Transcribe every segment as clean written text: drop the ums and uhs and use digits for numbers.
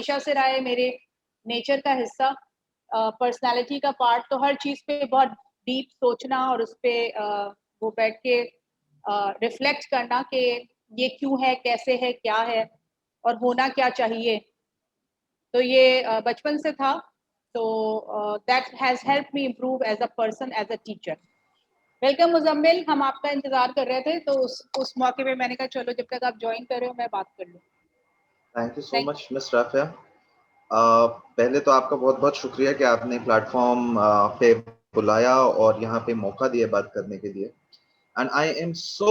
हमेशा से रहा है मेरे नेचर का हिस्सा, पर्सनालिटी का पार्ट। तो हर चीज़ पे बहुत डीप सोचना और उस पे वो बैठ के रिफ्लेक्ट करना कि ये क्यों है, कैसे है, क्या है और होना क्या चाहिए। तो ये बचपन से था। तो that has helped me improve as a person, as a teacher. Welcome Muzammil, हम आपका इंतजार कर रहे थे, तो उस मौके पे मैंने कहा चलो जब तक आप ज्वाइन कर रहे हो मैं बात कर लूँ। Thank you so much miss Rafia. पहले तो आपका बहुत बहुत शुक्रिया कि आपने प्लेटफॉर्म पे बुलाया और यहाँ पे मौका दिया बात करने के लिए। And I am so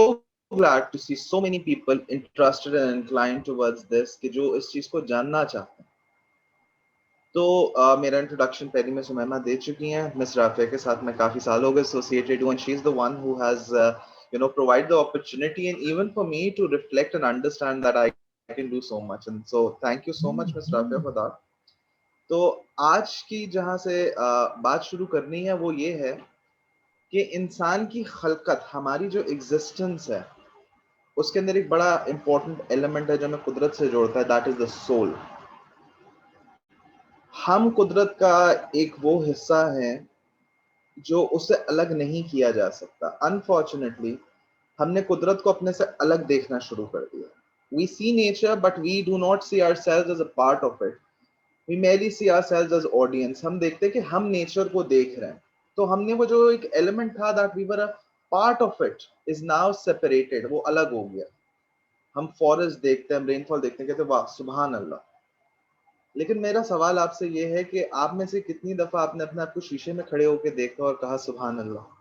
glad to see so many people interested and inclined towards this कि जो इस चीज को जानना चाहते हैं। तो मेरा इंट्रोडक्शन पहले में सुमैमा दे चुकी हैं। मिस राफिया के साथ मैं काफी साल हो गए एसोसिएटेड हूं, and she is the one who has provide the opportunity and even for me to reflect and understand that I can do so much, and so thank you so much Miss Rafia for that. तो आज की जहां से बात शुरू करनी है वो ये है कि इंसान की खलकत, हमारी जो एग्जिस्टेंस है, उसके अंदर एक बड़ा इंपॉर्टेंट एलिमेंट है जो हमें कुदरत से जोड़ता है, दैट इज द सोल। हम कुदरत का एक वो हिस्सा है जो उससे अलग नहीं किया जा सकता। अनफॉर्चुनेटली हमने कुदरत को अपने से अलग देखना शुरू कर दिया। We see nature but we do not see ourselves as a part of it. We merely see ourselves as audience. हम देखते हैं कि हम नेचर को देख रहे हैं, तो हमने वो जो एक एलिमेंट था that we were a part of it is now separated, वो अलग हो गया। हम फॉरेस्ट देखते हैं, रेनफॉल देखते हैं, कहते हैं वाह सुभान अल्लाह। लेकिन मेरा सवाल आपसे ये है कि आप में से कितनी दफा आपने अपने आप को शीशे में खड़े होकर देखा और कहा सुभान अल्लाह।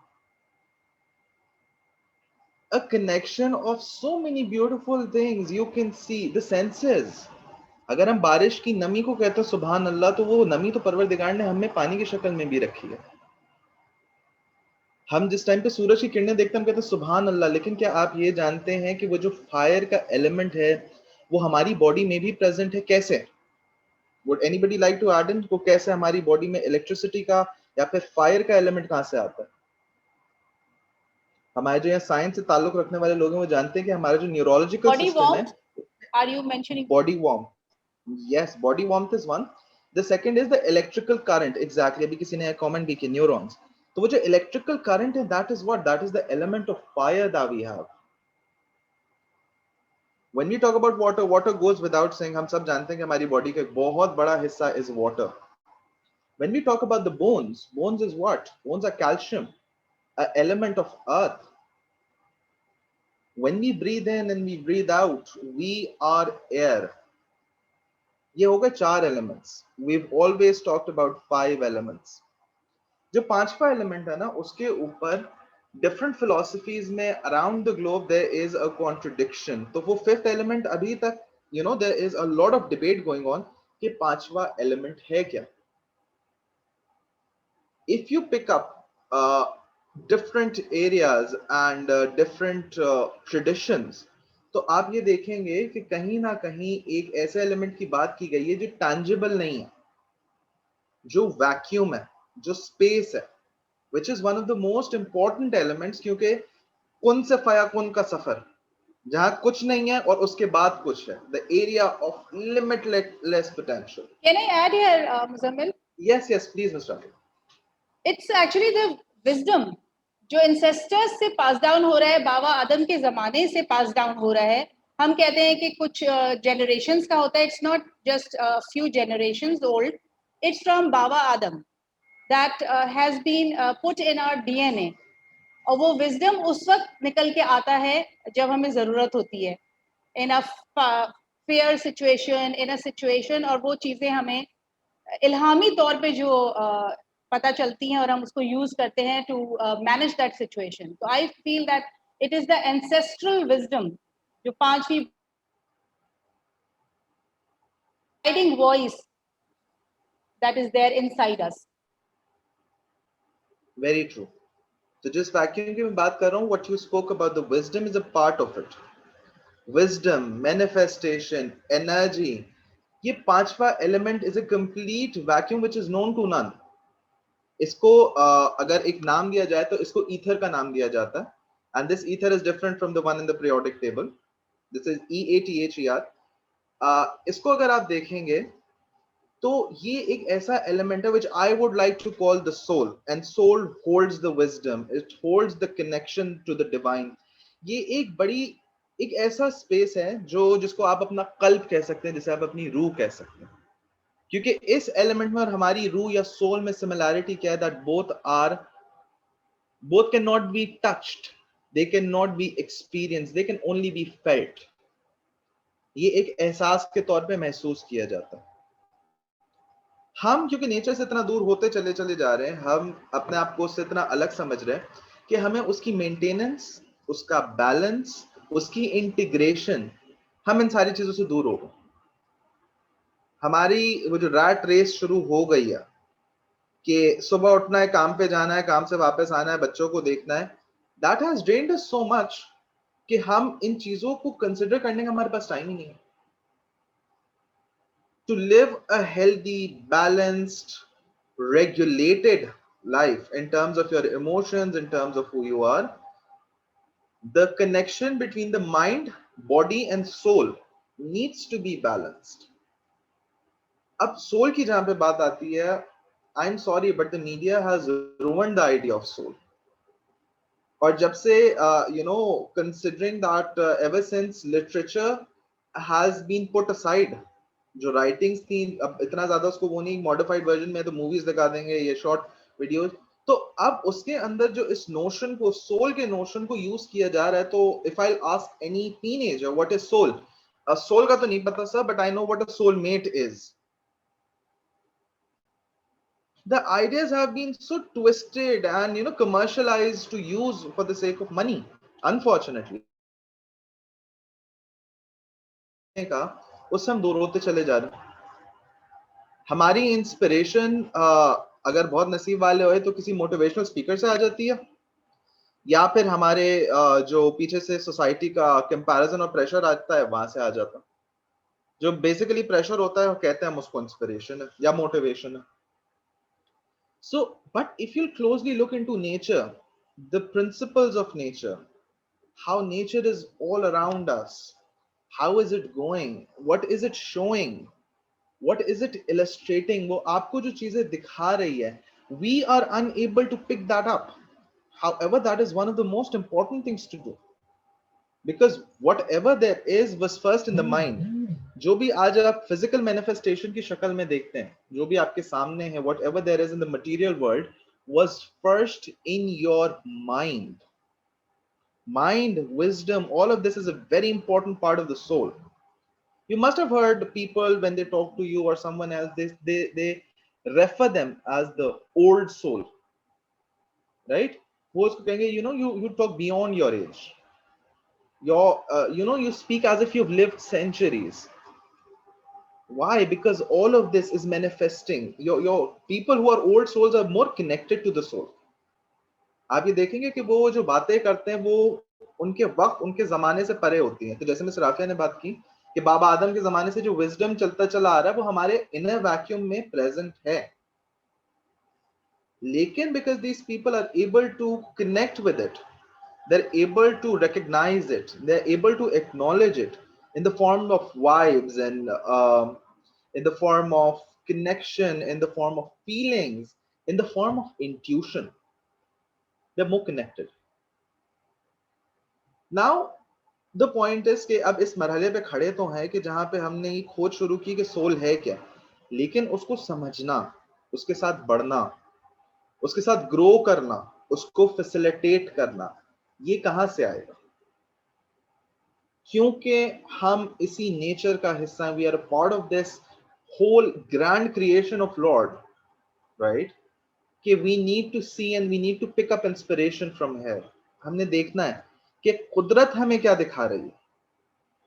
A connection of so many beautiful things you can see, the senses. अगर हम बारिश की नमी को कहते हैं सुभान अल्लाह, तो वो नमी तो परवरदिगार ने हमें पानी की शक्ल में भी रखी है। हम जिस टाइम पे सूरज की किरणें देखते हैं हम कहते हैं सुभान अल्लाह, लेकिन क्या आप ये जानते हैं कि वो जो फायर का एलिमेंट है वो हमारी बॉडी में भी प्रेजेंट है? कैसे? Would anybody like to add in को कैसे हमारी बॉडी में इलेक्ट्रिसिटी का या फिर फायर का एलिमेंट कहां से आता है? हमारे जो यहाँ साइंस से ताल्लुक रखने वाले लोग हैं वो जानते हैं कि हमारा जो न्यूरोलॉजिकल सिस्टम है, are you mentioning body warm, yes body warmth is one. The second is the electrical current. Exactly, अभी किसी ने कमेंट भी किया न्यूरॉन्स। तो वो जो इलेक्ट्रिकल करंट है that is what, that is the element of fire that we have. When we talk about water, water goes without saying, हम सब जानते हैं कि हमारी बॉडी का एक बहुत बड़ा हिस्सा is water. When we talk about the bones, bones is what? Bones are calcium, an element of earth. When we breathe in and we breathe out, we are air. ये हो गए 4 elements. We've always talked about 5 elements. जो पांचवा element है ना, उसके ऊपर different philosophies में around the globe there is a contradiction. तो वो फिफ्थ एलिमेंट अभी तक there is a lot of debate going on कि पांचवा एलिमेंट है क्या। If you pick up different areas and different traditions, तो आप ये देखेंगे कि कहीं ना कहीं एक ऐसे एलिमेंट की बात की गई है जो टैंजिबल नहीं है, जो वैक्यूम है, जो स्पेस है, which is one of the most important elements, क्योंकि कुन से फयाकुन का सफर, जहां कुछ नहीं है और उसके बाद कुछ है, the area of limitless potential. Can I add here, Muzammil? Yes, yes, please, Mr. Rafi. It's actually the wisdom जो ancestors से पास डाउन हो रहा है, बाबा आदम के जमाने से पास डाउन हो रहा है। हम कहते हैं कि कुछ generations का होता है, it's not just a few generations old, it's from Baba Adam that has been put in our DNA. और वो विजडम उस वक्त निकल के आता है जब हमें जरूरत होती है, in a fair situation, in a situation, और वो चीजें हमें इल्हामी तौर पे जो पता चलती हैं और हम उसको यूज करते हैं टू मैनेज दैट सिचुएशन। तो I feel that it is the ancestral wisdom, जो पांचवी guiding voice that is there inside us. Very true. तो जिस वैक्यूम की मैं बात कर रहा हूँ, what you spoke about the wisdom is a part of it. Wisdom, manifestation, energy, ये पांचवा element is a complete vacuum which is known to none. इसको अगर एक नाम दिया जाए तो इसको ईथर का नाम दिया जाता है, and this ether is different from the one in the periodic table. This is EATHER। इसको अगर आप देखेंगे तो ये एक ऐसा एलिमेंट है which I would like to call the soul, and soul holds the wisdom, it holds the connection to the divine. ये एक बड़ी एक ऐसा स्पेस है जो जिसको आप अपना कल्ब कह सकते हैं, जिसे आप अपनी रूह कह सकते हैं, क्योंकि इस एलिमेंट में और हमारी रूह या सोल में सिमिलैरिटी क्या है, that both cannot be touched, they cannot be experienced, they can only be felt. ये एक एहसास के तौर पे महसूस किया जाता है। हम क्योंकि नेचर से इतना दूर होते चले चले जा रहे हैं, हम अपने आप को उससे इतना अलग समझ रहे हैं कि हमें उसकी मेंटेनेंस, उसका बैलेंस, उसकी इंटीग्रेशन, हम इन सारी चीजों से दूर हो गए। हमारी वो जो रैट रेस शुरू हो गई है कि सुबह उठना है, काम पे जाना है, काम से वापस आना है, बच्चों को देखना है, that has drained us so much कि हम इन चीजों को कंसिडर करने का हमारे पास टाइम ही नहीं है। To live a healthy, balanced, regulated life in terms of your emotions, in terms of who you are, the connection between the mind, body and soul needs to be balanced. अब soul की जहां पे बात आती है, I'm sorry but the media has ruined the idea of soul. और जब से considering that ever since literature has been put aside, जो राइटिंग्स थी अब इतना ज्यादा उसको वो नहीं, मॉडिफाइड वर्जन में तो मूवीज दिखा देंगे, ये शॉर्ट वीडियोस, तो अब उसके अंदर जो इस नोशन को, सोल के नोशन को यूज किया जा रहा है। तो if I ask any teenager what is soul, soul का तो नहीं पता sir, but I know what a soulmate is. The ideas have been so twisted and commercialized to use for the sake of money, unfortunately का उससे हम दूर होते चले जा रहे हैं। हमारी इंस्पिरेशन अगर बहुत नसीब वाले होए तो किसी मोटिवेशनल स्पीकर से आ जाती है, या फिर हमारे जो पीछे से सोसाइटी का कंपैरिजन और प्रेशर आता है वहां से आ जाता है। जो बेसिकली प्रेशर होता है वो कहते हैं हम उसको इंस्पिरेशन है या मोटिवेशन है। So but if you closely look into nature, the principles of nature, how nature is all around us, how is it going, what is it showing, what is it illustrating, वो आपको जो चीजें दिखा रही है, we are unable to pick that up. However, that is one of the most important things to do, because whatever there is was first in the mind. जो भी आज आप फिजिकल मैनिफेस्टेशन की शक्ल में देखते हैं, जो भी आपके सामने है, whatever there is in the material world was first in your mind. Mind, wisdom, all of this is a very important part of the soul. You must have heard people when they talk to you or someone else, they refer them as the old soul, right? वो उसको कहेंगे, you talk beyond your age, you speak as if you've lived centuries. Why? Because all of this is manifesting. Your people who are old souls are more connected to the soul. आप ये देखेंगे कि वो जो बातें करते हैं वो उनके वक्त, उनके जमाने से परे होती हैं। तो जैसे मिस राफिया ने बात की कि बाबा आदम के जमाने से जो विजडम चलता चला आ रहा है वो हमारे इनर वैक्यूम में प्रेजेंट है, लेकिन because these people are able to connect with it, they're able to recognize it, they're able to acknowledge it in the form of vibes and in the form of connection, in the form of feelings, in the form of intuition, they're more connected. Now the point is कि अब इस मरहले पे खड़े तो हैं कि जहां पे हमने ये खोज शुरू की कि सोल है क्या, लेकिन उसको समझना, उसके साथ बढ़ना, उसके साथ ग्रो करना, उसको फैसिलिटेट करना, ये कहां से आएगा? क्योंकि हम इसी नेचर का हिस्सा, we are a part of this whole grand creation of lord, right? कि we need to see and we need to pick up inspiration from here. हमने देखना है कि कुदरत हमें क्या दिखा रही है,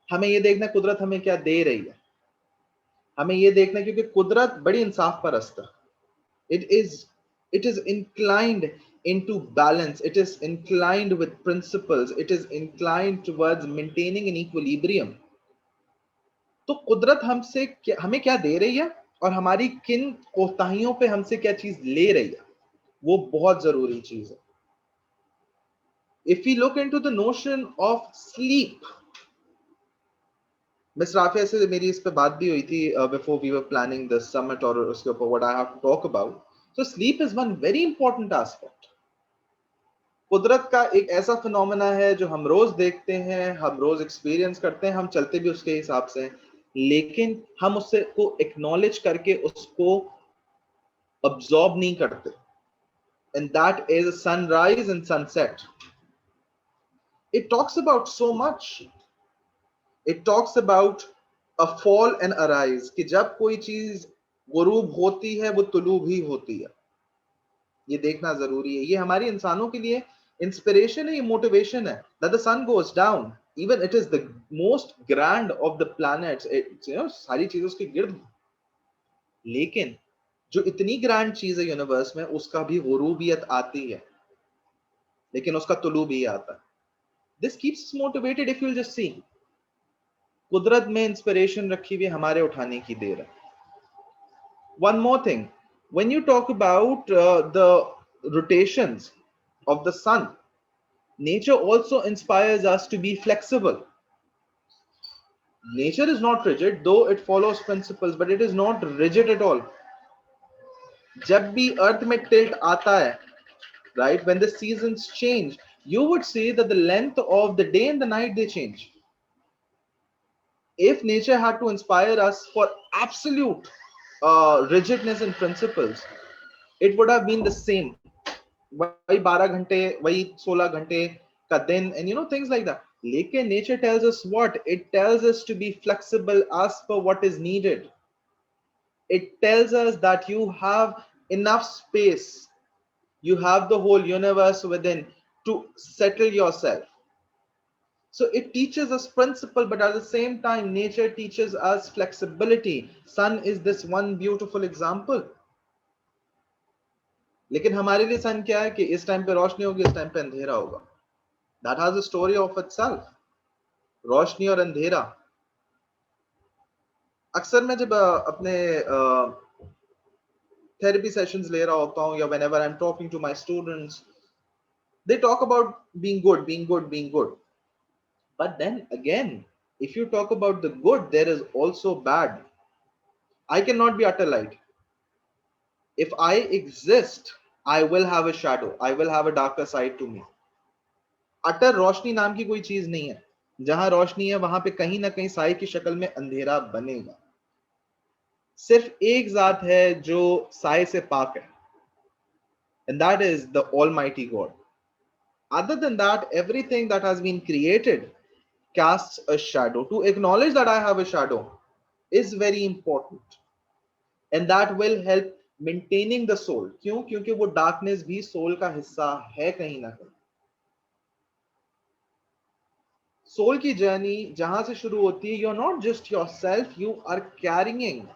हमें ये देखना है कुदरत हमें क्या दे रही है, हमें ये देखना है, क्योंकि कुदरत बड़ी इंसाफ परस्त है। it is inclined into balance, it is inclined with principles, it is inclined towards maintaining an equilibrium. तो कुदरत हमें क्या दे रही है और हमारी किन कोताहियों पे हमसे क्या चीज ले रही है, वो बहुत जरूरी चीज है। If we look into the notion of sleep, miss Rafia से मेरी इस पे बात भी हुई थी before we were planning this summit और उसके ऊपर what I have to talk about. So sleep is one very important aspect. कुदरत का एक ऐसा फिनोमेना है जो हम रोज देखते हैं, हम रोज एक्सपीरियंस करते हैं, हम चलते भी उसके हिसाब से, लेकिन हम उससे को एक्नॉलेज करके उसको अब्सॉर्ब नहीं करते. And that is sunrise and sunset. It talks about so much. It talks about a fall and a rise, कि जब कोई चीज गुरूब होती है वो तुलू भी होती है. ये देखना जरूरी है. ये हमारी इंसानों के लिए इंस्पिरेशन है, ये मोटिवेशन है. That the sun goes down, even it is the most grand of the planets. सारी चीजें उसके गिर्द, लेकिन जो इतनी ग्रैंड चीज है यूनिवर्स में, उसका भी गुरूबियत आती है, लेकिन उसका तुलू भी आता है. This keeps us motivated if you'll just see. कुदरत में इंस्पिरेशन रखी हुई हमारे उठाने की देर है. One more thing, when you talk about the rotations of the sun, nature also inspires us to be flexible. Nature is not rigid, though it follows principles, but it is not rigid at all. जब भी अर्थ में tilt आता है, right, when the seasons change, you would see that the length of the day and the night, they change. If nature had to inspire us for absolute rigidness and principles, it would have been the same. वही 12 घंटे, वही 16 घंटे का दिन, and things like that. लेकिन nature tells us what? It tells us to be flexible as per what is needed. It tells us that you have enough space, you have the whole universe within to settle yourself. So it teaches us principle, but at the same time, nature teaches us flexibility. Sun is this one beautiful example. लेकिन हमारे लिए सन क्या है कि इस time पे रोशनी होगी, इस टाइम पे अंधेरा होगा. That has a story of itself. रोशनी और अंधेरा. अक्सर मैं जब अपने थेरेपी सेशंस ले रहा होता हूँ, या whenever I'm talking to my students, they talk about being good, being good, being good. But then again, if you talk about the good, there is also bad. I cannot be utter light. If I exist, I will have a shadow. I will have a darker side to me. अटर रोशनी नाम की कोई चीज नहीं है. जहां रोशनी है वहां पे कहीं ना कहीं साए की शक्ल में अंधेरा बनेगा. सिर्फ एक जात है जो साए से पाक है, and that is the Almighty God. Other than that, everything that has been created casts a shadow. To acknowledge that I have a shadow is very important, and that will help maintaining the soul. क्यों? क्योंकि वो darkness भी soul का हिस्सा है कहीं ना कहीं. सोल की जर्नी जहां से शुरू होती है, you're not just yourself, you are carrying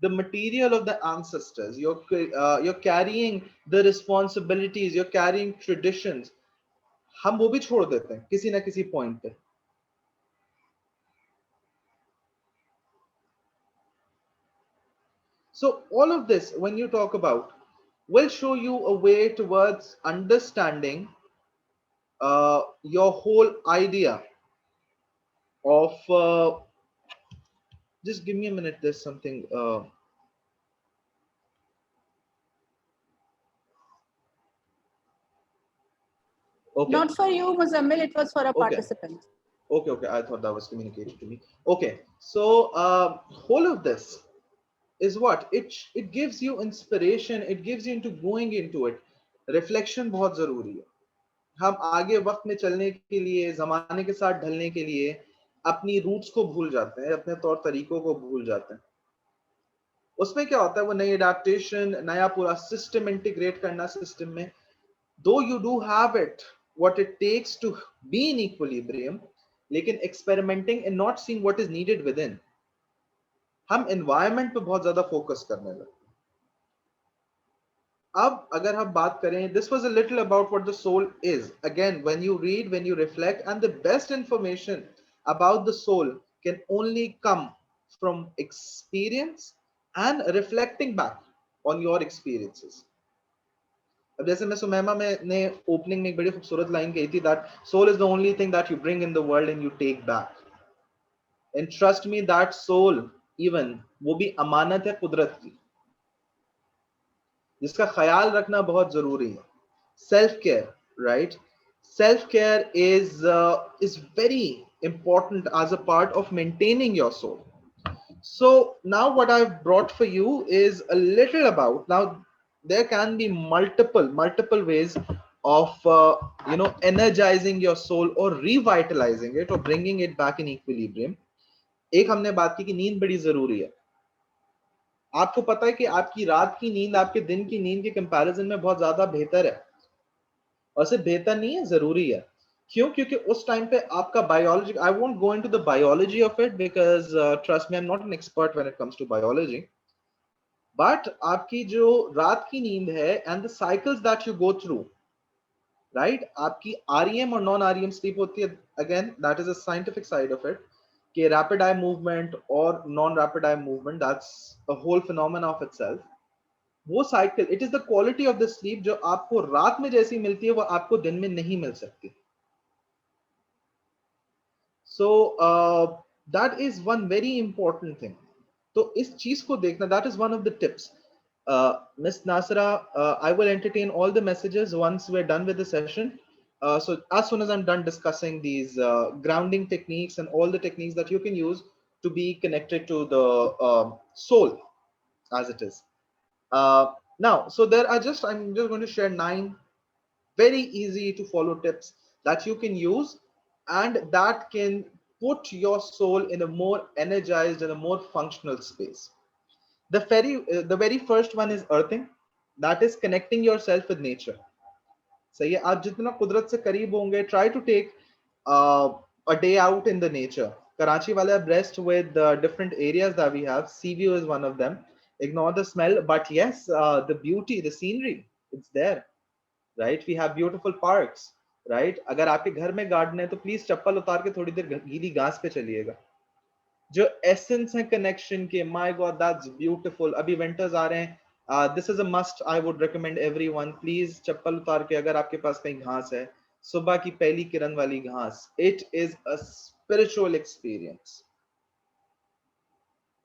the material of the ancestors. You're carrying the responsibilities, you're carrying traditions. हम वो भी छोड़ देते हैं किसी ना किसी पॉइंट पे. So all of this, when you talk about, will show you a way towards understanding your whole idea of just give me a minute, there's something okay. Not for you, Muzammil, it was for a Okay. participant. Okay, I thought that was communicated to me. Okay, so whole of this is what it gives you inspiration, it gives you into going into it. Reflection बहुत जरूरी है. हम आगे वक्त में चलने के लिए, जमाने के साथ ढलने के लिए अपनी रूट्स को भूल जाते हैं, अपने तौर तरीकों को भूल जाते हैं. उसमें क्या होता है, वो नई एडेप्टेशन, नया पूरा सिस्टम इंटीग्रेट करना सिस्टम में. Though you do have it, what it takes to be in equilibrium, लेकिन experimenting and not seeing what is needed with in. हम एनवायरनमेंट पे बहुत ज्यादा फोकस करने लगे. अब अगर हम बात करें, this was a little about what the soul is. Again, when you read, when you reflect, and the best information about the soul can only come from experience and reflecting back on your experiences. अब जैसे मैं सुमैमा में ने opening में एक बड़ी खूबसूरत line कही थी, that soul is the only thing that you bring in the world and you take back. and trust me that soul even वो भी अमानत है कुदरत की, जिसका ख्याल रखना बहुत जरूरी है. Self care, right? Self care is very important as a part of maintaining your soul. So now what I've brought for you is a little about, now there can be multiple ways of energizing your soul or revitalizing it or bringing it back in equilibrium. एक हमने बात की कि नींद बड़ी जरूरी है. आपको पता है कि आपकी रात की नींद आपके दिन की नींद के कंपैरिजन में बहुत ज्यादा बेहतर है, और सिर्फ बेहतर नहीं है, जरूरी है. क्यों? क्योंकि उस टाइम पे आपका biology, I won't go into the biology of it because trust me, I am not an expert when it comes to biology, but आपकी जो रात की नींद है and the cycles that you go through, right, आपकी REM और non REM sleep होती है. Again that is a scientific side of it, कि रैपिड आई मूवमेंट और non rapid eye movement, that's a whole phenomena of itself. वो cycle, it is the quality of the sleep जो आपको रात में जैसी मिलती है वो आपको दिन में नहीं मिल सकती. So that is one very important thing. तो इस चीज को देखना, that is one of the tips. Miss Nasra, I will entertain all the messages once we're done with the session. So as soon as I'm done discussing these grounding techniques and all the techniques that you can use to be connected to the soul as it is. Now, so I'm just going to share 9 very easy to follow tips that you can use and that can put your soul in a more energized and a more functional space. The very first one is earthing, that is connecting yourself with nature. सही है, आप जितना कुदरत से करीब होंगे, try to take a day out in the nature. Karachi wale are blessed with different areas that we have. Sea view is one of them. Ignore the smell, but yes, the beauty, the scenery, it's there, right? We have beautiful parks, right? अगर आपके घर में garden है तो please चप्पल उतार के थोड़ी देर गीली घास पे चलिएगा. जो एसेंस है कनेक्शन के, माय गॉड दैट्स ब्यूटीफुल. अभी विंटर्स आ रहे हैं, this is a must, I would recommend everyone, please चप्पल उतार के, अगर आपके पास कहीं घास है, सुबह की पहली किरण वाली घास, it is a spiritual experience.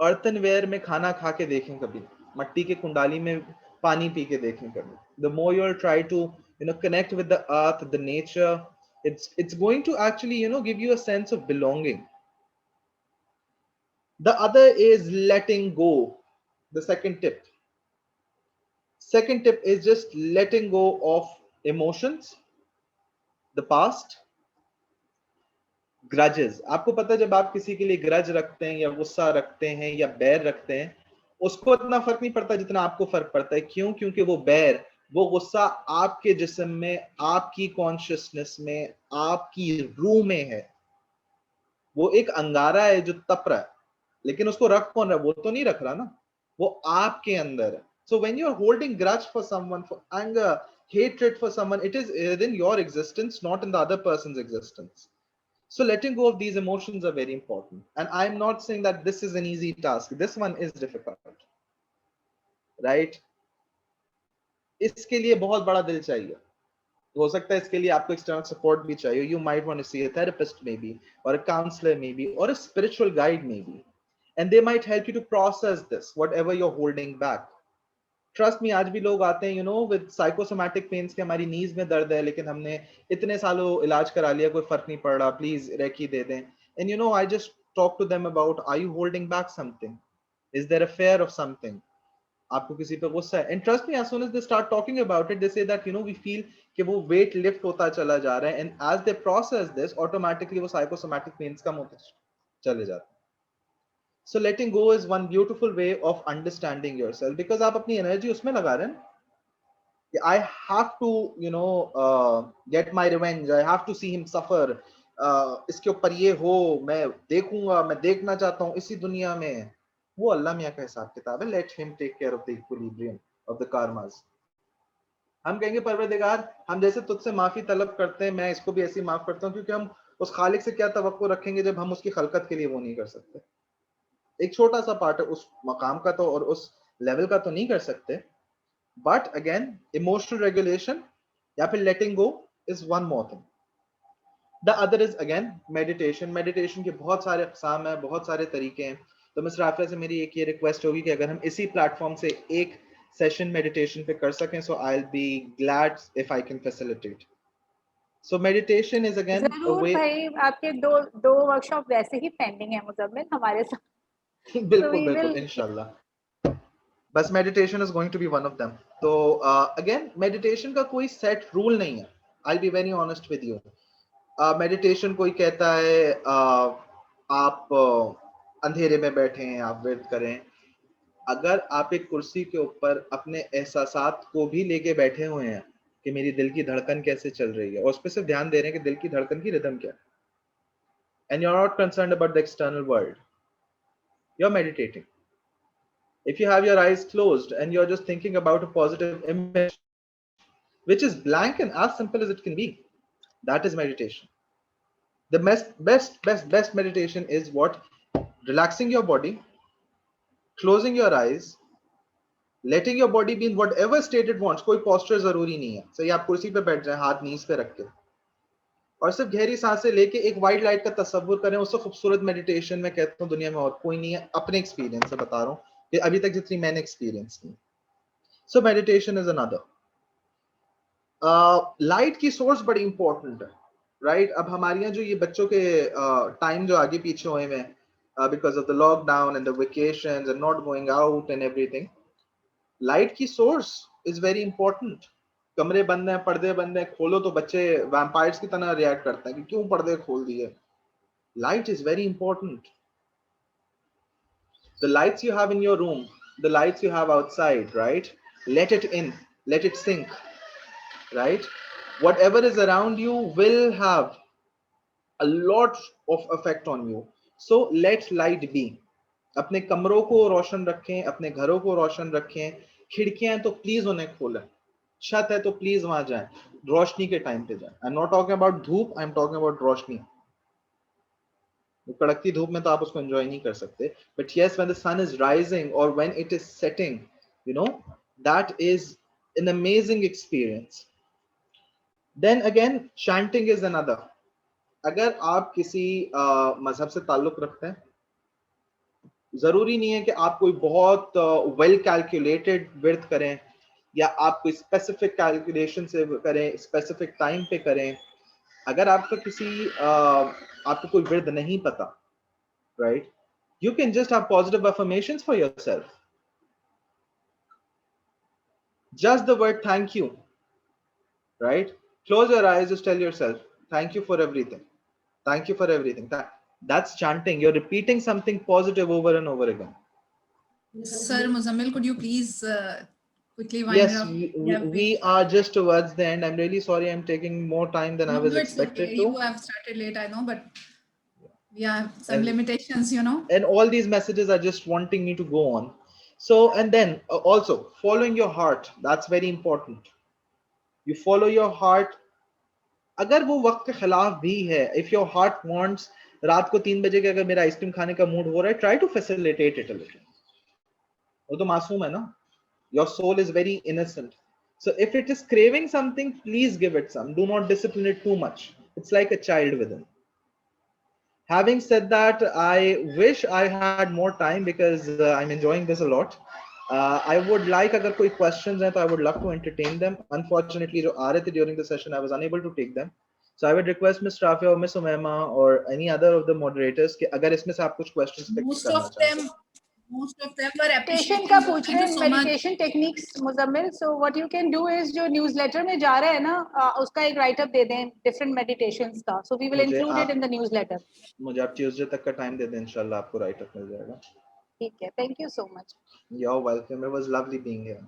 Earthenware में खाना खा के देखें कभी, मट्टी के कुंडाली में पानी पी के देखें कभी. The more you try to connect with the earth, the nature, it's going to actually give you a sense of belonging. The other is letting go. The second tip is just letting go of emotions, the past, grudges. आपको पता है जब आप किसी के लिए grudge रखते हैं या गुस्सा रखते हैं या बैर रखते हैं, उसको इतना फर्क नहीं पड़ता जितना आपको फर्क पड़ता है. क्यों? क्योंकि वो बैर, वो गुस्सा आपके जिस्म में, आपकी कॉन्शियसनेस में, आपकी रूह में है. वो एक अंगारा है जो तप रहा है, लेकिन उसको रख कौन रहा है? वो तो नहीं रख रहा ना, वो आपके अंदर है. So when you're holding grudge for someone, for anger, hatred for someone, it is within your existence, not in the other person's existence. So letting go of these emotions are very important. And I'm not saying that this is an easy task. This one is difficult, right? इसके लिए बहुत बड़ा दिल चाहिए. हो सकता है इसके लिए आपको एक्सटर्नल सपोर्ट भी चाहिए. You might want to see a therapist maybe, or a counselor maybe, or a spiritual guide maybe. And they might help you to process this, whatever you're holding back. Trust me, आज भी लोग आते हैं with psychosomatic pens के, हमारी नीज में दर्द है लेकिन हमने इतने सालों इलाज करा लिया, कोई फर्क नहीं पड़ रहा, प्लीज रेकी दे दें. And I just talk to them about, are you holding back something? Is there a fear of something? आपको किसी पे गुस्सा है? And trust me, as soon as they start talking about it, they say that we feel कि वो weight lift होता चला जा रहा है. And as they process this, automatically वो साइकोसोमैटिक पेन्स कम होते चले जाते हैं. So letting go is one beautiful way of understanding yourself, because आप अपनी एनर्जी उसमें लगा रहे हैं. I have to get my revenge, I have to see him suffer, इसके ऊपर ये हो, मैं देखूंगा, मैं देखना चाहता हूँ इसी दुनिया में. वो अल्लाह मियाँ का हिसाब किताब है. Let him take care of the equilibrium of the karmas. हम कहेंगे परवरदिगार, हम जैसे तुझसे माफी तलब करते हैं, मैं इसको भी ऐसे ही माफ करता हूँ, क्योंकि हम उस खालिक से क्या तवक्को रखेंगे जब हम उसकी खलकत के लिए वो नहीं कर सकते. एक छोटा सा पार्ट है उस मकाम का तो, और उस लेवल का तो नहीं कर सकते. बट अगेन इमोशनल रेगुलेशन या फिर letting go is one more thing. The other is again meditation. Meditation के बहुत सारे अक़साम हैं, बहुत सारे तरीके हैं. तो मिस राफिया से मेरी एक ये रिक्वेस्ट होगी कि अगर हम इसी प्लेटफॉर्म से एक सेशन मेडिटेशन पे कर सकें, so I'll be glad if I can facilitate. So meditation is again a जरूर way. भाई, आपके दो वर्कशॉप वैसे ही पेंडिंग है मुजम्मिल हमारे साथ. बिल्कुल बिल्कुल इंशाल्लाह. बस meditation is going to be one of them. तो again meditation का कोई set rule नहीं है. I'll be very honest with you. Meditation कोई कहता है आप अंधेरे में बैठे हैं, आप विर्द करें. अगर आप एक कुर्सी के ऊपर अपने एहसासात को भी लेके बैठे हुए हैं कि मेरी दिल की धड़कन कैसे चल रही है, और उस पर सिर्फ ध्यान दे रहे हैं कि दिल की धड़कन की रिदम क्या है, and you're not concerned about the external world, you're meditating. If you have your eyes closed and you're just thinking about a positive image which is blank and as simple as it can be, that is meditation. The best meditation is what? Relaxing your body, closing your eyes, letting your body be in whatever state it wants. कोई posture जरूरी नहीं है. सही आप कुर्सी पे बैठ जाएं, हाथ नीज पे रख के, और सिर्फ गहरी सांसें लेके एक वाइट लाइट का तस्वुर करें. उससे खूबसूरत मेडिटेशन मैं कहता हूँ दुनिया में और कोई नहीं है. अपने एक्सपीरियंस से बता रहा हूँ कि अभी तक जितनी मैंने एक्सपीरियंस की. So meditation is another. Light की सोर्स बड़ी इंपॉर्टेंट है, राइट? अब हमारे यहाँ जो ये बच्चों के टाइम जो आगे पीछे हुए हैं because of the lockdown and the vacations and not going out and everything, light की सोर्स इज वेरी इंपॉर्टेंट. कमरे बंद हैं, पर्दे बंद हैं, खोलो तो बच्चे वैम्पायर्स की तरह रिएक्ट करते हैं कि क्यों पर्दे खोल दिए. Light is very important. The lights you have in your room, the lights you have outside, right? Let it in, let it sink, right? Whatever is around you will have a lot of effect on you. So let light be. अपने कमरों को रोशन रखें, अपने घरों को रोशन रखें. खिड़कियां तो प्लीज उन्हें खोलें, छत है तो प्लीज वहां जाएं, रोशनी के टाइम पे जाएं. I am not talking about dhoop, I am talking about roshni. कड़कती धूप में तो आप उसको एंजॉय नहीं कर सकते, but yes when the sun is rising और when it is setting, you know, that is an amazing experience. Then again chanting is another. अगर आप किसी मजहब से ताल्लुक रखते हैं, जरूरी नहीं है कि आप कोई बहुत वेल कैलकुलेटेड विर्द करें या आप कोई स्पेसिफिक कैलकुलेशन से करें, स्पेसिफिक टाइम पे करें. अगर आपका किसी आपको कोई विर्द नहीं पता, right, you can just have positive affirmations for yourself. Just the word thank you, right? Close your eyes, just tell yourself thank you for everything, thank you for everything. That's chanting. You're repeating something positive over and over again. Sir Muzammil, could you please quickly wind up? Yes, we are just towards the end. I'm really sorry I'm taking more time than I was expected to. You have started late, I know, but we have some limitations, you know. And all these messages are just wanting me to go on. So, and then also following your heart, that's very important. You follow your heart. अगर वो वक्त के खिलाफ भी है, if your heart wants रात को 3 बजे के अगर मेरा आइसक्रीम खाने का मूड हो रहा है, try to facilitate it a little. वो तो मासूम है ना. Your soul is very innocent. So if it is craving something, please give it some. Do not discipline it too much. It's like a child within. Having said that, I wish I had more time because I'm enjoying this a lot. I would like, agar koi questions hai, I would love to entertain them. Unfortunately, jo aa rahe the during the session, I was unable to take them. So I would request Ms. Rafia or Ms. Umaima or any other of the moderators कि अगर इसमें से आप कुछ questions pick करना Most of them were appreciation का पूछ रहे हैं, meditation techniques Muzammil. So what you can do is जो newsletter में जा रहा है ना, उसका एक write up दे दें different meditations का. So we will include it in the newsletter. मुझे आप Tuesday तक का time दे दें, इंशाल्लाह आपको write up मिल जाएगा. ठीक है, thank you so much. You're welcome. It was lovely being here.